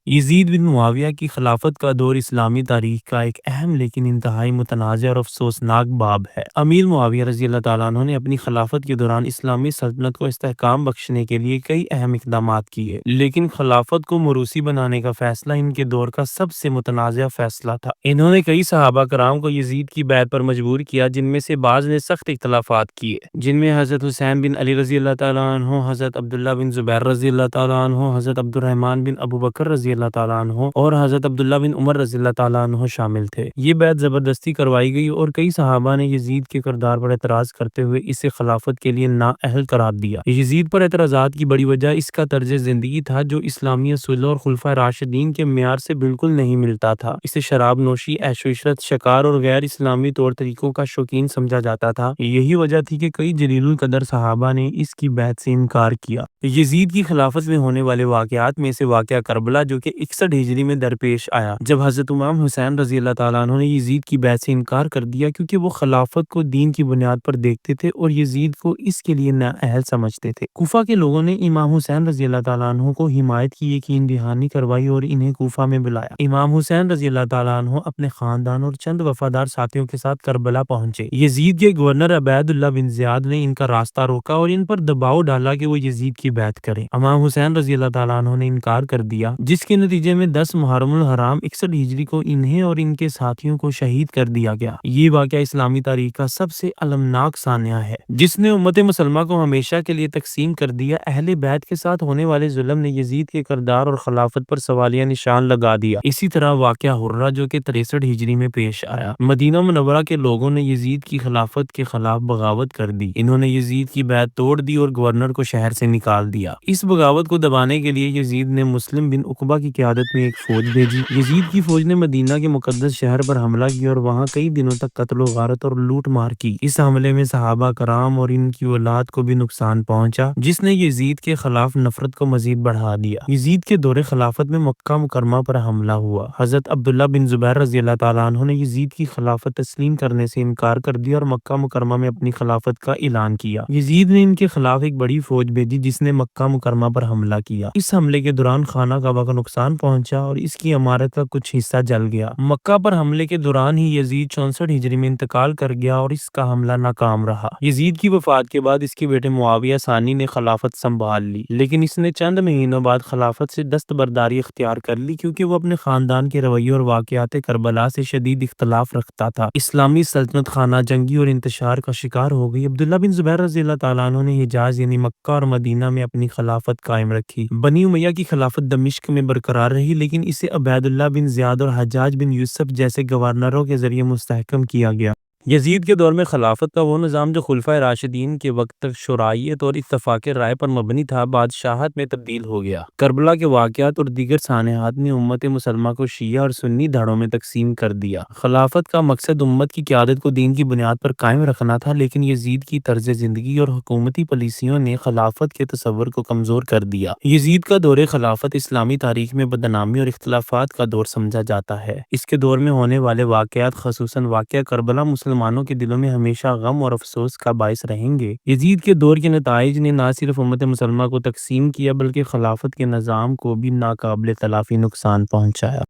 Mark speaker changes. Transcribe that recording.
Speaker 1: یزید بن معاویہ کی خلافت کا دور اسلامی تاریخ کا ایک اہم لیکن انتہائی متنازع اور افسوسناک باب ہے۔ امیر معاویہ رضی اللہ تعالیٰ عنہ نے اپنی خلافت کے دوران اسلامی سلطنت کو استحکام بخشنے کے لیے کئی اہم اقدامات کیے، لیکن خلافت کو موروثی بنانے کا فیصلہ ان کے دور کا سب سے متنازع فیصلہ تھا۔ انہوں نے کئی صحابہ کرام کو یزید کی بیعت پر مجبور کیا، جن میں سے بعض نے سخت اختلافات کیے، جن میں حضرت حسین بن علی رضی اللہ تعالیٰ عنہ، حضرت عبداللہ بن زبیر رضی اللہ تعالیٰ عنہ، حضرت عبد الرحمن بن ابو بکر رضی اللہ تعالیٰ عنہ اور حضرت عبداللہ بن عمر رضی اللہ تعالیٰ عنہ شامل تھے۔ یہ بیعت زبردستی کروائی گئی اور کئی صحابہ نے یزید کے کردار پر اعتراض کرتے ہوئے اسے خلافت کے لیے نااہل قرار دیا۔ یزید پر اعتراضات کی بڑی وجہ اس کا طرز زندگی تھا، جو اسلامی اصولوں اور خلفائے راشدین کے معیار سے بالکل نہیں ملتا تھا۔ اسے شراب نوشی، عیش و عشرت، شکار اور غیر اسلامی طور طریقوں کا شوقین سمجھا جاتا تھا۔ یہی وجہ تھی کہ کئی جلیل القدر صحابہ نے اس کی بیعت سے انکار کیا۔ یزید کی خلافت میں ہونے والے واقعات میں سے واقعہ کربلا، جو کہ 61 ہجری میں درپیش آیا، جب حضرت امام حسین رضی اللہ تعالیٰ عنہ نے یزید کی بیعت سے انکار کر دیا، کیونکہ وہ خلافت کو دین کی بنیاد پر دیکھتے تھے اور یزید کو اس کے لیے نااہل سمجھتے تھے۔ کوفہ کے لوگوں نے امام حسین رضی اللہ تعالیٰ عنہ کو حمایت کی یقین دہانی کروائی اور انہیں کوفہ میں بلایا۔ امام حسین رضی اللہ تعالیٰ عنہ اپنے خاندان اور چند وفادار ساتھیوں کے ساتھ کربلا پہنچے۔ یزید کے گورنر عبید اللہ بن زیاد نے ان کا راستہ روکا اور ان پر دباؤ ڈالا کہ وہ یزید کی بیعت کریں۔ امام حسین رضی اللہ تعالیٰ عنہ نے انکار کر دیا، جس کے نتیجے میں 10 محرم الحرام 61 ہجری کو انہیں اور ان کے ساتھیوں کو شہید کر دیا گیا۔ یہ واقعہ اسلامی تاریخ کا سب سے المناک سانحہ ہے، جس نے امت مسلمہ کو ہمیشہ کے لیے تقسیم کر دیا۔ اہل بیت کے ساتھ ہونے والے ظلم نے یزید کے کردار اور خلافت پر سوالیہ نشان لگا دیا۔ اسی طرح واقعہ حرہ، جو کہ 63 ہجری میں پیش آیا، مدینہ منورہ کے لوگوں نے یزید کی خلافت کے خلاف بغاوت کر دی۔ انہوں نے یزید کی بیعت توڑ دی اور گورنر کو شہر سے نکال دیا۔ اس بغاوت کو دبانے کے لیے یزید نے مسلم بن عقبہ کی قیادت میں ایک فوج بھیجی۔ یزید کی فوج نے مدینہ کے مقدس شہر پر حملہ کیا اور وہاں کئی دنوں تک قتل و غارت اور لوٹ مار کی۔ اس حملے میں صحابہ کرام اور ان کی اولاد کو بھی نقصان پہنچا، جس نے یزید کے خلاف نفرت کو مزید بڑھا دیا۔ یزید کے دور خلافت میں مکہ مکرمہ پر حملہ ہوا۔ حضرت عبداللہ بن زبیر رضی اللہ تعالیٰ عنہ نے یزید کی خلافت تسلیم کرنے سے انکار کر دیا اور مکہ مکرمہ میں اپنی خلافت کا اعلان کیا۔ یزید نے ان کے خلاف ایک بڑی فوج بھیجی، جس نے مکہ مکرمہ پر حملہ کیا۔ اس حملے کے دوران خانہ کعبہ کا نقصان پہنچا اور اس کی عمارت کا کچھ حصہ جل گیا۔ مکہ پر حملے کے دوران ہی یزید 64 ہجری میں انتقال کر گیا اور اس کا حملہ ناکام رہا۔ یزید کی وفات کے بعد اس کے بیٹے معاویہ ثانی نے خلافت سنبھال لی، لیکن اس نے چند مہینوں بعد خلافت سے دستبرداری اختیار کر لی، کیونکہ وہ اپنے خاندان کے رویے اور واقعات کربلا سے شدید اختلاف رکھتا تھا۔ اسلامی سلطنت خانہ جنگی اور انتشار کا شکار ہو گئی۔ عبداللہ بن زبیر رضی اللہ تعالیٰ عنہ نے حجاز یعنی مکہ اور مدینہ میں اپنی خلافت قائم رکھی۔ بنی امیہ کی خلافت دمشق میں برقرار رہی، لیکن اسے عبید اللہ بن زیاد اور حجاج بن یوسف جیسے گورنروں کے ذریعے مستحکم کیا گیا۔ یزید کے دور میں خلافت کا وہ نظام جو خلفائے راشدین کے وقت تک شرائعیت اور اتفاق رائے پر مبنی تھا، بادشاہت میں تبدیل ہو گیا۔ کربلا کے واقعات اور دیگر سانحات نے امت مسلمہ کو شیعہ اور سنی دھڑوں میں تقسیم کر دیا۔ خلافت کا مقصد امت کی قیادت کو دین کی بنیاد پر قائم رکھنا تھا، لیکن یزید کی طرز زندگی اور حکومتی پالیسیوں نے خلافت کے تصور کو کمزور کر دیا۔ یزید کا دور خلافت اسلامی تاریخ میں بدنامی اور اختلافات کا دور سمجھا جاتا ہے۔ اس کے دور میں ہونے والے واقعات، خصوصاً واقعہ کربلا، مسلمانوں کے دلوں میں ہمیشہ غم اور افسوس کا باعث رہیں گے۔ یزید کے دور کے نتائج نے نہ صرف امت مسلمہ کو تقسیم کیا، بلکہ خلافت کے نظام کو بھی ناقابل تلافی نقصان پہنچایا۔